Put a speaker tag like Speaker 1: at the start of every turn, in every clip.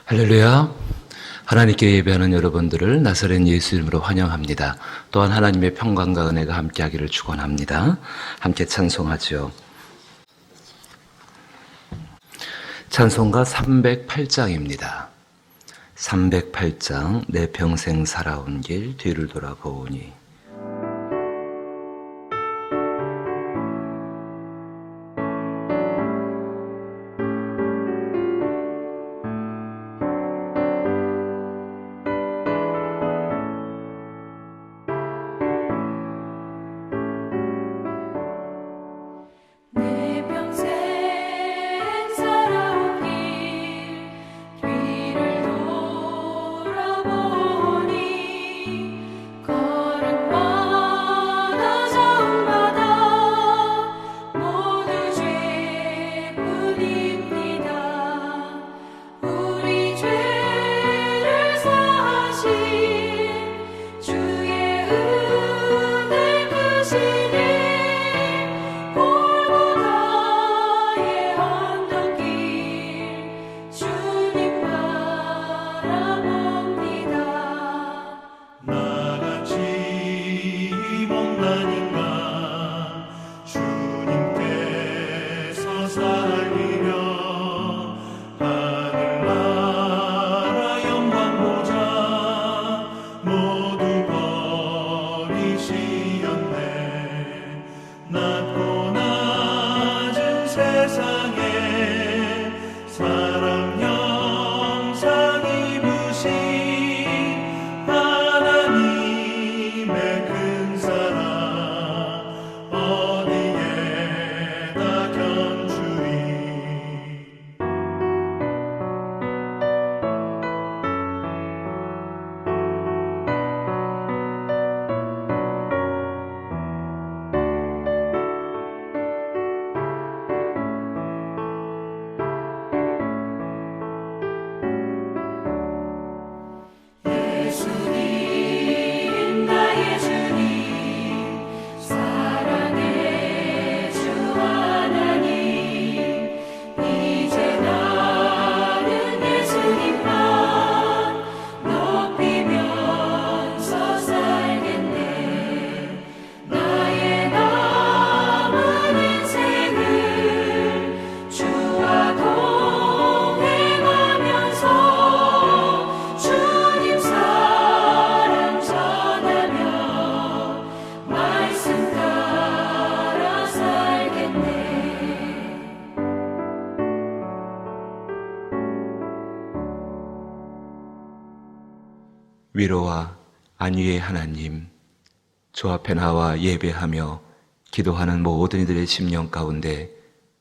Speaker 1: 할렐루야. 하나님께 예배하는 여러분들을 나사렛 예수 이름으로 환영합니다. 또한 하나님의 평강과 은혜가 함께하기를 축원합니다. 함께 찬송하죠. 찬송가 308장입니다. 308장 내 평생 살아온 길 뒤를 돌아보니. 위로와 안위의 하나님, 주 앞에 나와 예배하며 기도하는 모든 이들의 심령 가운데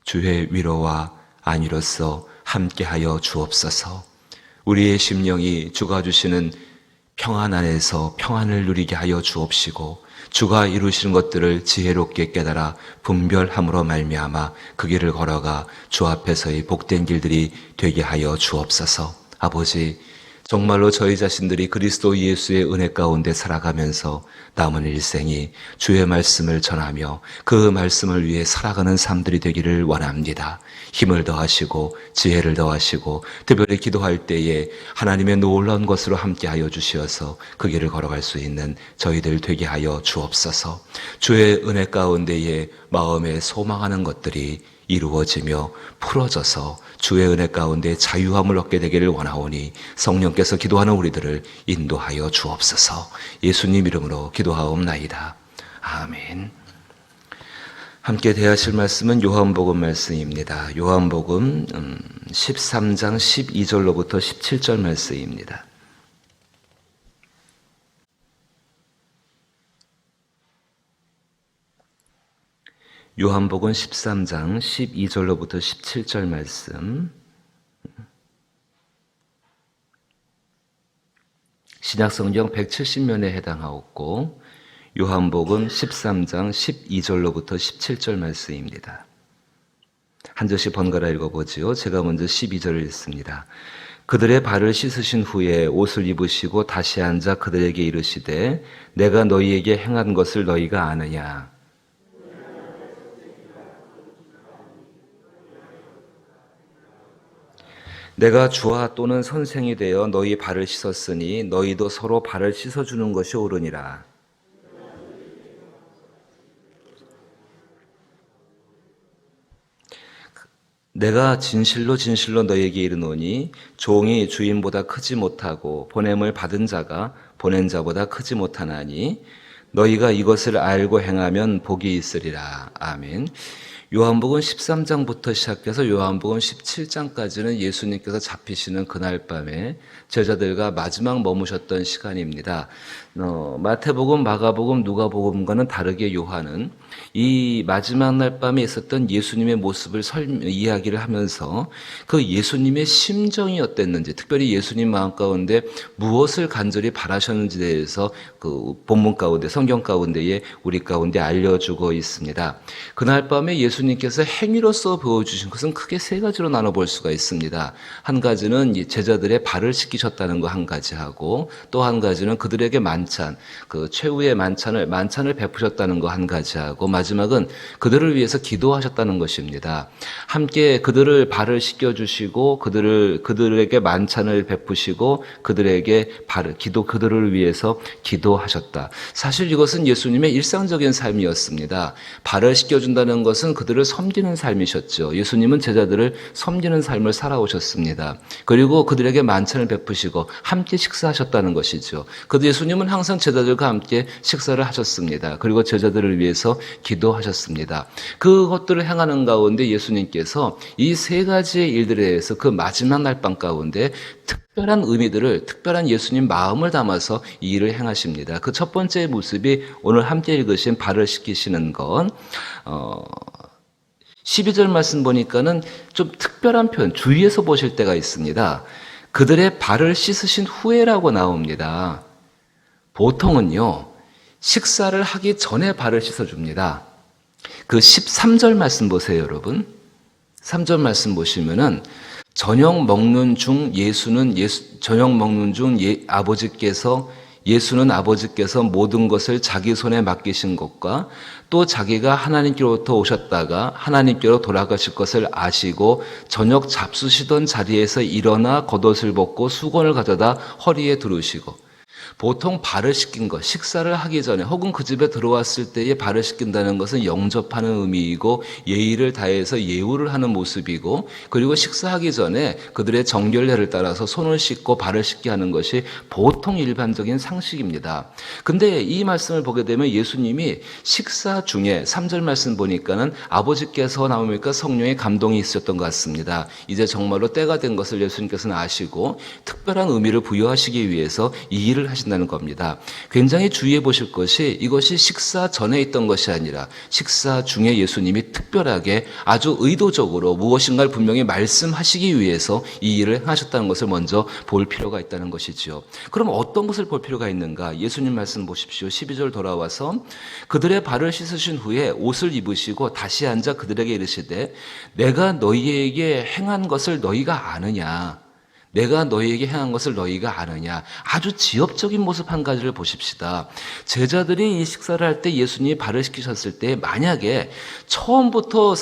Speaker 1: 주의 위로와 안위로서 함께하여 주옵소서. 우리의 심령이 주가 주시는 평안 안에서 평안을 누리게 하여 주옵시고, 주가 이루시는 것들을 지혜롭게 깨달아 분별함으로 말미암아 그 길을 걸어가 주 앞에서의 복된 길들이 되게 하여 주옵소서. 아버지, 정말로 저희 자신들이 그리스도 예수의 은혜 가운데 살아가면서 남은 일생이 주의 말씀을 전하며 그 말씀을 위해 살아가는 삶들이 되기를 원합니다. 힘을 더하시고 지혜를 더하시고 특별히 기도할 때에 하나님의 놀라운 것으로 함께하여 주시어서 그 길을 걸어갈 수 있는 저희들 되게 하여 주옵소서. 주의 은혜 가운데에 마음에 소망하는 것들이 이루어지며 풀어져서 주의 은혜 가운데 자유함을 얻게 되기를 원하오니 성령께서 기도하는 우리들을 인도하여 주옵소서. 예수님 이름으로 기도하옵나이다. 아멘. 함께 대하실 말씀은 요한복음 말씀입니다. 요한복음 13장 12절로부터 17절 말씀입니다. 요한복음 13장 12절로부터 17절 말씀, 신약성경 170면에 해당하옵고 요한복음 13장 12절로부터 17절 말씀입니다. 한 절씩 번갈아 읽어보지요. 제가 먼저 12절을 읽습니다. 그들의 발을 씻으신 후에 옷을 입으시고 다시 앉아 그들에게 이르시되 내가 너희에게 행한 것을 너희가 아느냐. 내가 주와 또는 선생이 되어 너희 발을 씻었으니 너희도 서로 발을 씻어주는 것이 옳으니라. 내가 진실로 진실로 너희에게 이르노니 종이 주인보다 크지 못하고 보냄을 받은 자가 보낸 자보다 크지 못하나니 너희가 이것을 알고 행하면 복이 있으리라. 아멘. 요한복음 13장부터 시작해서 요한복음 17장까지는 예수님께서 잡히시는 그날 밤에 제자들과 마지막 머무셨던 시간입니다. 마태복음, 마가복음, 누가복음과는 다르게 요한은 이 마지막 날 밤에 있었던 예수님의 모습을 이야기를 하면서 그 예수님의 심정이 어땠는지, 특별히 예수님 마음 가운데 무엇을 간절히 바라셨는지에 대해서 그 본문 가운데, 성경 가운데에 우리 가운데 알려주고 있습니다. 그날 밤에 예수님께서 행위로서 보여주신 것은 크게 세 가지로 나눠볼 수가 있습니다. 한 가지는 제자들의 발을 씻기셨다는 거 한 가지 하고, 또 한 가지는 그들에게 그 최후의 만찬을 베푸셨다는 거 한 가지 하고, 마지막은 그들을 위해서 기도하셨다는 것입니다. 함께 그들을 발을 씻겨주시고 그들에게 만찬을 베푸시고 그들을 위해서 기도하셨다. 사실 이것은 예수님의 일상적인 삶이었습니다. 발을 씻겨준다는 것은 그들을 섬기는 삶이셨죠. 예수님은 제자들을 섬기는 삶을 살아오셨습니다. 그리고 그들에게 만찬을 베푸시고 함께 식사하셨다는 것이죠. 그런데 예수님은 항상 제자들과 함께 식사를 하셨습니다. 그리고 제자들을 위해서 기도하셨습니다. 그것들을 행하는 가운데 예수님께서 이 세 가지의 일들에 대해서 그 마지막 날밤 가운데 특별한 의미들을, 특별한 예수님 마음을 담아서 이 일을 행하십니다. 그 첫 번째 모습이 오늘 함께 읽으신 발을 씻기시는 것, 12절 말씀 보니까는 좀 특별한 표현, 주위에서 보실 때가 있습니다. 그들의 발을 씻으신 후에라고 나옵니다. 보통은요, 식사를 하기 전에 발을 씻어줍니다. 그 13절 말씀 보세요, 여러분. 3절 말씀 보시면은 저녁 먹는 중 예수는 아버지께서 모든 것을 자기 손에 맡기신 것과 또 자기가 하나님께로부터 오셨다가 하나님께로 돌아가실 것을 아시고 저녁 잡수시던 자리에서 일어나 겉옷을 벗고 수건을 가져다 허리에 두르시고, 보통 발을 씻긴 것, 식사를 하기 전에 혹은 그 집에 들어왔을 때에 발을 씻긴다는 것은 영접하는 의미이고 예의를 다해서 예우를 하는 모습이고, 그리고 식사하기 전에 그들의 정결례를 따라서 손을 씻고 발을 씻게 하는 것이 보통 일반적인 상식입니다. 근데 이 말씀을 보게 되면 예수님이 식사 중에 3절 말씀 보니까는 아버지께서 나오니까 성령의 감동이 있었던 것 같습니다. 이제 정말로 때가 된 것을 예수님께서는 아시고 특별한 의미를 부여하시기 위해서 이 일을 하신다는 겁니다. 굉장히 주의해 보실 것이, 이것이 식사 전에 있던 것이 아니라 식사 중에 예수님이 특별하게 아주 의도적으로 무엇인가를 분명히 말씀하시기 위해서 이 일을 하셨다는 것을 먼저 볼 필요가 있다는 것이지요. 그럼 어떤 것을 볼 필요가 있는가? 예수님 말씀 보십시오. 12절 돌아와서 그들의 발을 씻으신 후에 옷을 입으시고 다시 앉아 그들에게 이르시되 내가 너희에게 행한 것을 너희가 아느냐? 내가 너희에게 행한 것을 너희가 아느냐. 아주 지엽적인 모습 한 가지를 보십시다. 제자들이 이 식사를 할 때 예수님이 발을 씻기셨을 때 만약에 처음부터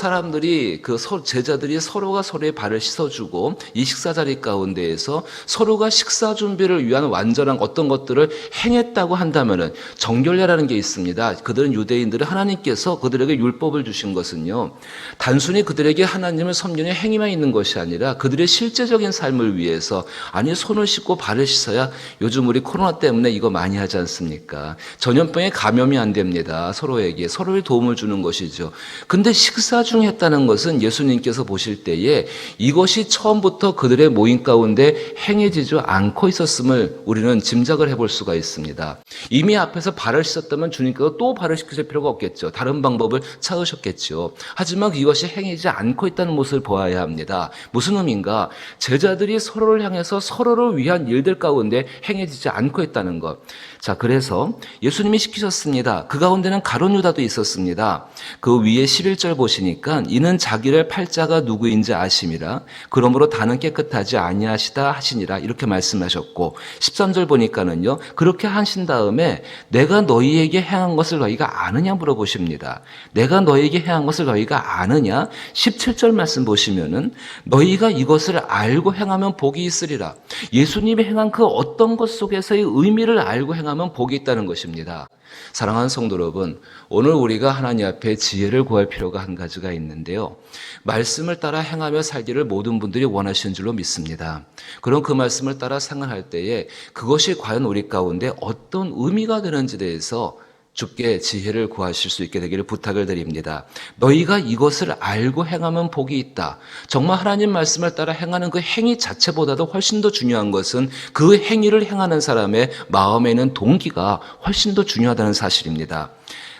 Speaker 1: 제자들이 서로가 서로의 발을 씻어주고 이 식사 자리 가운데에서 서로가 식사 준비를 위한 완전한 어떤 것들을 행했다고 한다면은, 정결례라는 게 있습니다. 유대인들은 하나님께서 그들에게 율법을 주신 것은요, 단순히 그들에게 하나님을 섬기는 행위만 있는 것이 아니라 그들의 실제적인 삶을 위해서, 아니 손을 씻고 발을 씻어야, 요즘 우리 코로나 때문에 이거 많이 하지 않습니까? 전염병에 감염이 안 됩니다. 서로의 도움을 주는 것이죠. 근데 식사 중에 했다는 것은 예수님께서 보실 때에 이것이 처음부터 그들의 모임 가운데 행해지지 않고 있었음을 우리는 짐작을 해볼 수가 있습니다. 이미 앞에서 발을 씻었다면 주님께서 또 발을 씻으실 필요가 없겠죠. 다른 방법을 찾으셨겠죠. 하지만 이것이 행해지지 않고 있다는 모습을 보아야 합니다. 무슨 의미인가? 제자들이 서로 서로를 향해서 서로를 위한 일들 가운데 행해지지 않고 있다는 것. 자, 그래서 예수님이 시키셨습니다. 그 가운데는 가룟 유다도 있었습니다. 그 위에 11절 보시니까 이는 자기를 팔자가 누구인지 아심이라 그러므로 다는 깨끗하지 아니하시다 하시니라 이렇게 말씀하셨고 13절 보니까는요. 그렇게 하신 다음에 내가 너희에게 행한 것을 너희가 아느냐 물어보십니다. 내가 너희에게 행한 것을 너희가 아느냐? 17절 말씀 보시면은 너희가 이것을 알고 행하면 복이 있으리라. 예수님이 행한 그 어떤 것 속에서의 의미를 알고 행하면 복이 있다는 것입니다. 사랑하는 성도 여러분, 오늘 우리가 하나님 앞에 지혜를 구할 필요가 한 가지가 있는데요. 말씀을 따라 행하며 살기를 모든 분들이 원하시는 줄로 믿습니다. 그럼 그 말씀을 따라 생활할 때에 그것이 과연 우리 가운데 어떤 의미가 되는지에 대해서 주께 지혜를 구하실 수 있게 되기를 부탁을 드립니다. 너희가 이것을 알고 행하면 복이 있다. 정말 하나님 말씀을 따라 행하는 그 행위 자체보다도 훨씬 더 중요한 것은 그 행위를 행하는 사람의 마음에 있는 동기가 훨씬 더 중요하다는 사실입니다.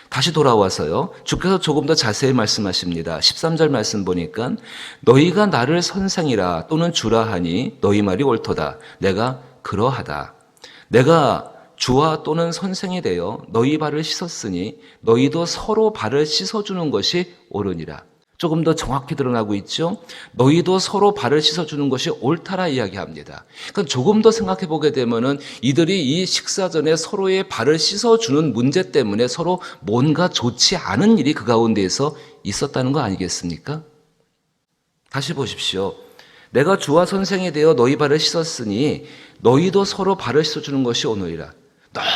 Speaker 1: 다시 돌아와서요. 주께서 조금 더 자세히 말씀하십니다. 13절 말씀 보니까 너희가 나를 선생이라 또는 주라 하니 너희 말이 옳도다. 내가 그러하다. 내가 주와 또는 선생이 되어 너희 발을 씻었으니 너희도 서로 발을 씻어주는 것이 옳으니라. 조금 더 정확히 드러나고 있죠. 너희도 서로 발을 씻어주는 것이 옳다라 이야기합니다. 그러니까 조금 더 생각해 보게 되면은 이들이 이 식사 전에 서로의 발을 씻어주는 문제 때문에 서로 뭔가 좋지 않은 일이 그 가운데에서 있었다는 거 아니겠습니까? 다시 보십시오. 내가 주와 선생이 되어 너희 발을 씻었으니 너희도 서로 발을 씻어주는 것이 옳으리라.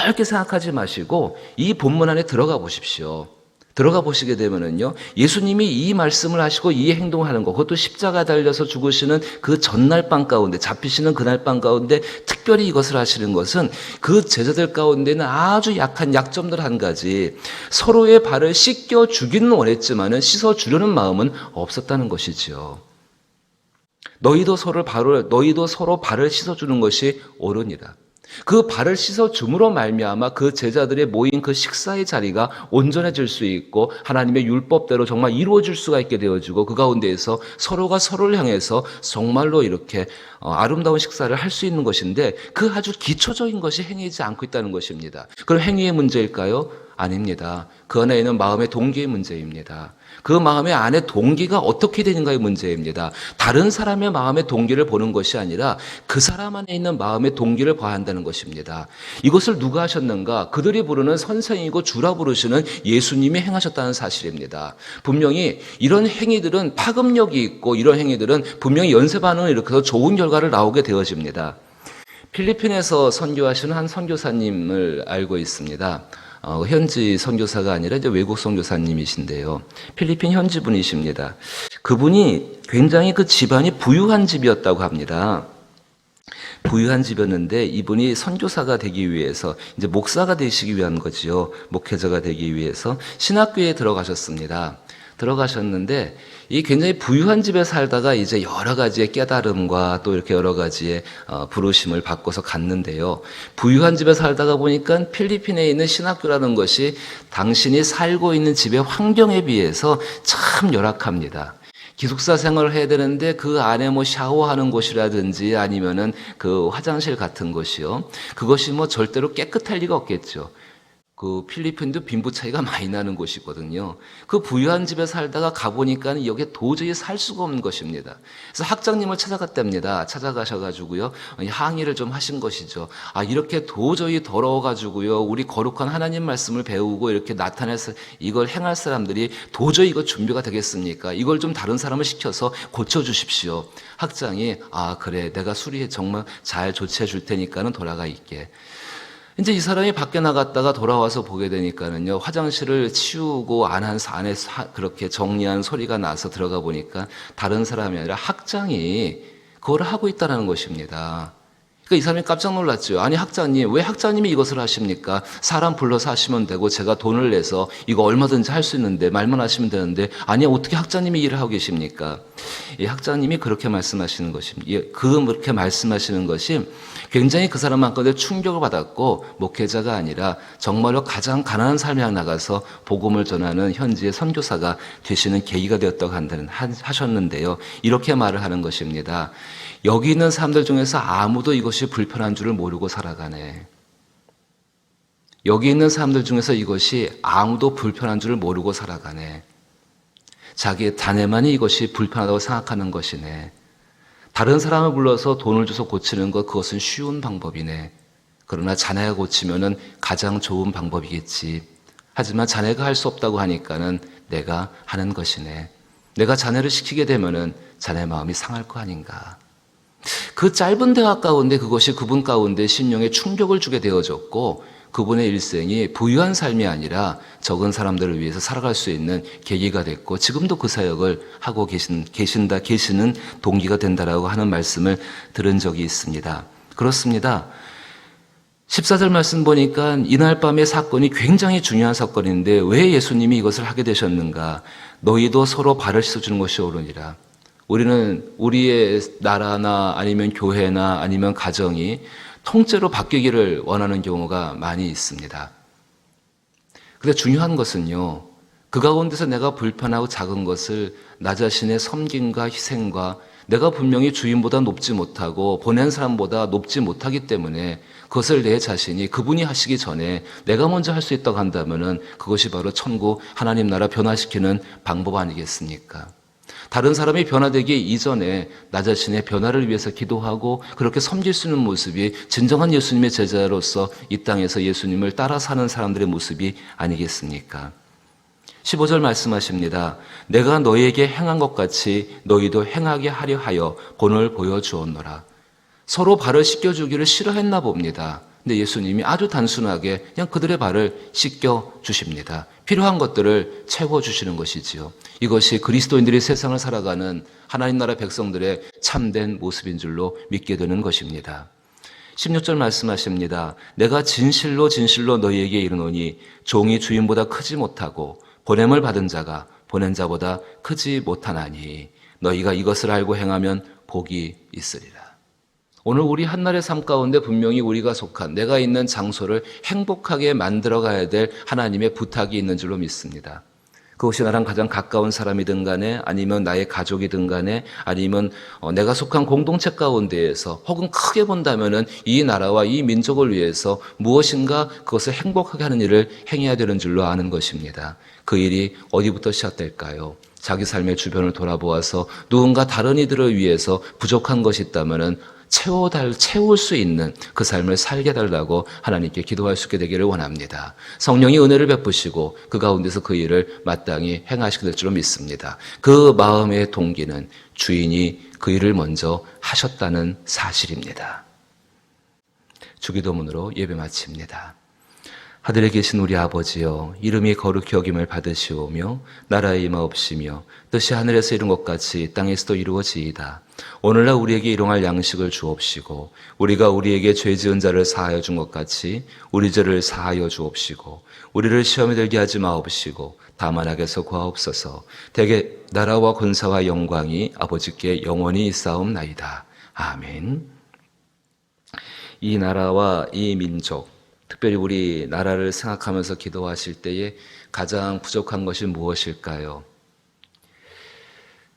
Speaker 1: 넓게 생각하지 마시고 이 본문 안에 들어가 보십시오. 들어가 보시게 되면은요, 예수님이 이 말씀을 하시고 이 행동을 하는 것, 그것도 십자가 달려서 죽으시는 그 전날 밤 가운데, 잡히시는 그날 밤 가운데 특별히 이것을 하시는 것은 그 제자들 가운데는 아주 약한 약점들 한 가지, 서로의 발을 씻겨 주기는 원했지만은 씻어 주려는 마음은 없었다는 것이지요. 너희도 서로 발을 씻어 주는 것이 옳으니라. 그 발을 씻어 줌으로 말미암아 그 제자들의 모인 그 식사의 자리가 온전해질 수 있고 하나님의 율법대로 정말 이루어질 수가 있게 되어지고 그 가운데에서 서로가 서로를 향해서 정말로 이렇게 아름다운 식사를 할 수 있는 것인데 그 아주 기초적인 것이 행해지지 않고 있다는 것입니다. 그럼 행위의 문제일까요? 아닙니다. 그 안에 있는 마음의 동기의 문제입니다. 그 마음의 안에 동기가 어떻게 되는가의 문제입니다. 다른 사람의 마음의 동기를 보는 것이 아니라 그 사람 안에 있는 마음의 동기를 봐야 한다는 것입니다. 이것을 누가 하셨는가? 그들이 부르는 선생이고 주라 부르시는 예수님이 행하셨다는 사실입니다. 분명히 이런 행위들은 파급력이 있고 이런 행위들은 분명히 연쇄 반응을 일으켜서 좋은 결과를 나오게 되어집니다. 필리핀에서 선교하시는 한 선교사님을 알고 있습니다. 현지 선교사가 아니라 이제 외국 선교사님이신데요. 필리핀 현지 분이십니다. 그분이 굉장히 그 집안이 부유한 집이었다고 합니다. 부유한 집이었는데 이분이 선교사가 되기 위해서 이제 목사가 되시기 위한 거지요. 목회자가 되기 위해서 신학교에 들어가셨습니다. 들어가셨는데 이 굉장히 부유한 집에 살다가 이제 여러 가지의 깨달음과 또 이렇게 여러 가지의 부르심을 받고서 갔는데요. 부유한 집에 살다가 보니까 필리핀에 있는 신학교라는 것이 당신이 살고 있는 집의 환경에 비해서 참 열악합니다. 기숙사 생활을 해야 되는데 그 안에 뭐 샤워하는 곳이라든지 아니면은 그 화장실 같은 곳이요. 그것이 뭐 절대로 깨끗할 리가 없겠죠. 그 필리핀도 빈부 차이가 많이 나는 곳이거든요. 그 부유한 집에 살다가 가보니까 여기에 도저히 살 수가 없는 것입니다. 그래서 학장님을 찾아갔답니다. 찾아가셔가지고요. 항의를 좀 하신 것이죠. 이렇게 도저히 더러워가지고요. 우리 거룩한 하나님 말씀을 배우고 이렇게 나타내서 이걸 행할 사람들이 도저히 이거 준비가 되겠습니까? 이걸 좀 다른 사람을 시켜서 고쳐주십시오. 학장이 그래 내가 수리해 정말 잘 조치해 줄 테니까는 돌아가 있게. 이제 이 사람이 밖에 나갔다가 돌아와서 보게 되니까는요, 화장실을 치우고 안에 그렇게 정리한 소리가 나서 들어가 보니까 다른 사람이 아니라 학장이 그걸 하고 있다는 것입니다. 그러니까 이 사람이 깜짝 놀랐죠. 아니 학장님, 왜 학장님이 이것을 하십니까? 사람 불러서 하시면 되고 제가 돈을 내서 이거 얼마든지 할 수 있는데 말만 하시면 되는데 아니 어떻게 학장님이 일을 하고 계십니까? 이 학장님이 그렇게 말씀하시는 것입니다. 그렇게 말씀하시는 것이 굉장히 그 사람 한가운데 충격을 받았고 목회자가 아니라 정말로 가장 가난한 삶에 나가서 복음을 전하는 현지의 선교사가 되시는 계기가 되었다고 하셨는데요. 이렇게 말을 하는 것입니다. 여기 있는 사람들 중에서 아무도 이것이 불편한 줄을 모르고 살아가네. 여기 있는 사람들 중에서 이것이 아무도 불편한 줄을 모르고 살아가네. 자기의 자네만이 이것이 불편하다고 생각하는 것이네. 다른 사람을 불러서 돈을 줘서 고치는 것, 그것은 쉬운 방법이네. 그러나 자네가 고치면은 가장 좋은 방법이겠지. 하지만 자네가 할 수 없다고 하니까는 내가 하는 것이네. 내가 자네를 시키게 되면은 자네 마음이 상할 거 아닌가. 그 짧은 대화 가운데 그것이 그분 가운데 심령에 충격을 주게 되어졌고, 그분의 일생이 부유한 삶이 아니라 적은 사람들을 위해서 살아갈 수 있는 계기가 됐고, 지금도 그 사역을 하고 계시는 동기가 된다라고 하는 말씀을 들은 적이 있습니다. 그렇습니다. 14절 말씀 보니까 이날 밤의 사건이 굉장히 중요한 사건인데 왜 예수님이 이것을 하게 되셨는가? 너희도 서로 발을 씻어주는 것이 옳으니라. 우리는 우리의 나라나 아니면 교회나 아니면 가정이 통째로 바뀌기를 원하는 경우가 많이 있습니다. 근데 중요한 것은요, 그 가운데서 내가 불편하고 작은 것을 나 자신의 섬김과 희생과 내가 분명히 주인보다 높지 못하고 보낸 사람보다 높지 못하기 때문에 그것을 내 자신이 그분이 하시기 전에 내가 먼저 할 수 있다고 한다면은 그것이 바로 천국 하나님 나라 변화시키는 방법 아니겠습니까? 다른 사람이 변화되기 이전에 나 자신의 변화를 위해서 기도하고 그렇게 섬길 수 있는 모습이 진정한 예수님의 제자로서 이 땅에서 예수님을 따라 사는 사람들의 모습이 아니겠습니까? 15절 말씀하십니다. 내가 너희에게 행한 것 같이 너희도 행하게 하려 하여 본을 보여주었노라. 서로 발을 씻겨주기를 싫어했나 봅니다. 근데 예수님이 아주 단순하게 그냥 그들의 발을 씻겨주십니다. 필요한 것들을 채워주시는 것이지요. 이것이 그리스도인들이 세상을 살아가는 하나님 나라 백성들의 참된 모습인 줄로 믿게 되는 것입니다. 16절 말씀하십니다. 내가 진실로 진실로 너희에게 이르노니 종이 주인보다 크지 못하고 보냄을 받은 자가 보낸 자보다 크지 못하나니 너희가 이것을 알고 행하면 복이 있으리라. 오늘 우리 한날의 삶 가운데 분명히 우리가 속한 내가 있는 장소를 행복하게 만들어 가야 될 하나님의 부탁이 있는 줄로 믿습니다. 그것이 나랑 가장 가까운 사람이든 간에 아니면 나의 가족이든 간에 아니면 내가 속한 공동체 가운데에서 혹은 크게 본다면은 이 나라와 이 민족을 위해서 무엇인가 그것을 행복하게 하는 일을 행해야 되는 줄로 아는 것입니다. 그 일이 어디부터 시작될까요? 자기 삶의 주변을 돌아보아서 누군가 다른 이들을 위해서 부족한 것이 있다면은 채울 수 있는 그 삶을 살게 달라고 하나님께 기도할 수 있게 되기를 원합니다. 성령이 은혜를 베푸시고 그 가운데서 그 일을 마땅히 행하시게 될 줄로 믿습니다. 그 마음의 동기는 주인이 그 일을 먼저 하셨다는 사실입니다. 주기도문으로 예배 마칩니다. 하늘에 계신 우리 아버지여, 이름이 거룩히 여김을 받으시오며 나라의 임하옵시며 뜻이 하늘에서 이룬 것 같이 땅에서도 이루어지이다. 오늘날 우리에게 일용할 양식을 주옵시고 우리가 우리에게 죄 지은 자를 사하여 준 것 같이 우리 죄를 사하여 주옵시고 우리를 시험에 들게 하지 마옵시고 다만 악에서 구하옵소서. 대개 나라와 권사와 영광이 아버지께 영원히 있사옵나이다. 아멘. 이 나라와 이 민족, 특별히 우리 나라를 생각하면서 기도하실 때에 가장 부족한 것이 무엇일까요?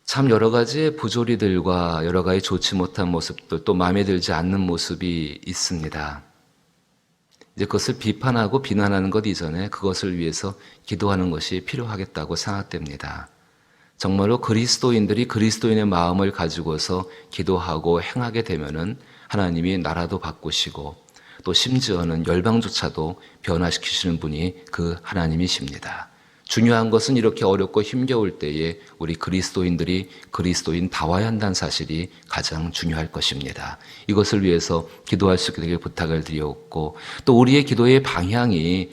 Speaker 1: 참 여러 가지의 부조리들과 여러 가지 좋지 못한 모습들, 또 마음에 들지 않는 모습이 있습니다. 이제 그것을 비판하고 비난하는 것 이전에 그것을 위해서 기도하는 것이 필요하겠다고 생각됩니다. 정말로 그리스도인들이 그리스도인의 마음을 가지고서 기도하고 행하게 되면은 하나님이 나라도 바꾸시고 또 심지어는 열방조차도 변화시키시는 분이 그 하나님이십니다. 중요한 것은 이렇게 어렵고 힘겨울 때에 우리 그리스도인들이 그리스도인다워야 한다는 사실이 가장 중요할 것입니다. 이것을 위해서 기도할 수 있게 되길 부탁을 드렸고, 또 우리의 기도의 방향이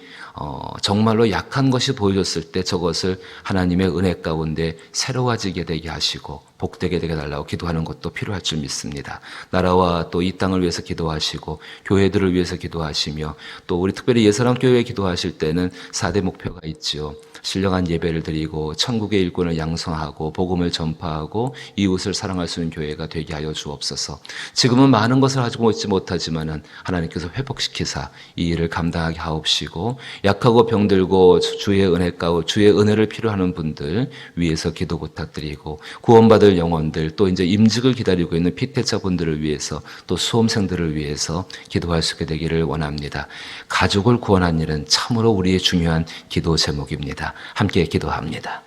Speaker 1: 정말로 약한 것이 보여졌을 때 저것을 하나님의 은혜 가운데 새로워지게 되게 하시고 복되게 되게 달라고 기도하는 것도 필요할 줄 믿습니다. 나라와 또 이 땅을 위해서 기도하시고 교회들을 위해서 기도하시며 또 우리 특별히 예사람 교회에 기도하실 때는 4대 목표가 있지요. 신령한 예배를 드리고 천국의 일꾼을 양성하고 복음을 전파하고 이웃을 사랑할 수 있는 교회가 되게 하여 주옵소서. 지금은 많은 것을 가지고 있지 못하지만은 하나님께서 회복시키사 이 일을 감당하게 하옵시고, 약하고 병들고 주의 은혜 가운데 주의 은혜를 필요하는 분들 위해서 기도 부탁드리고, 구원받을 영혼들, 또 이제 임직을 기다리고 있는 피태자분들을 위해서, 또 수험생들을 위해서 기도할 수 있게 되기를 원합니다. 가족을 구원한 일은 참으로 우리의 중요한 기도 제목입니다. 함께 기도합니다.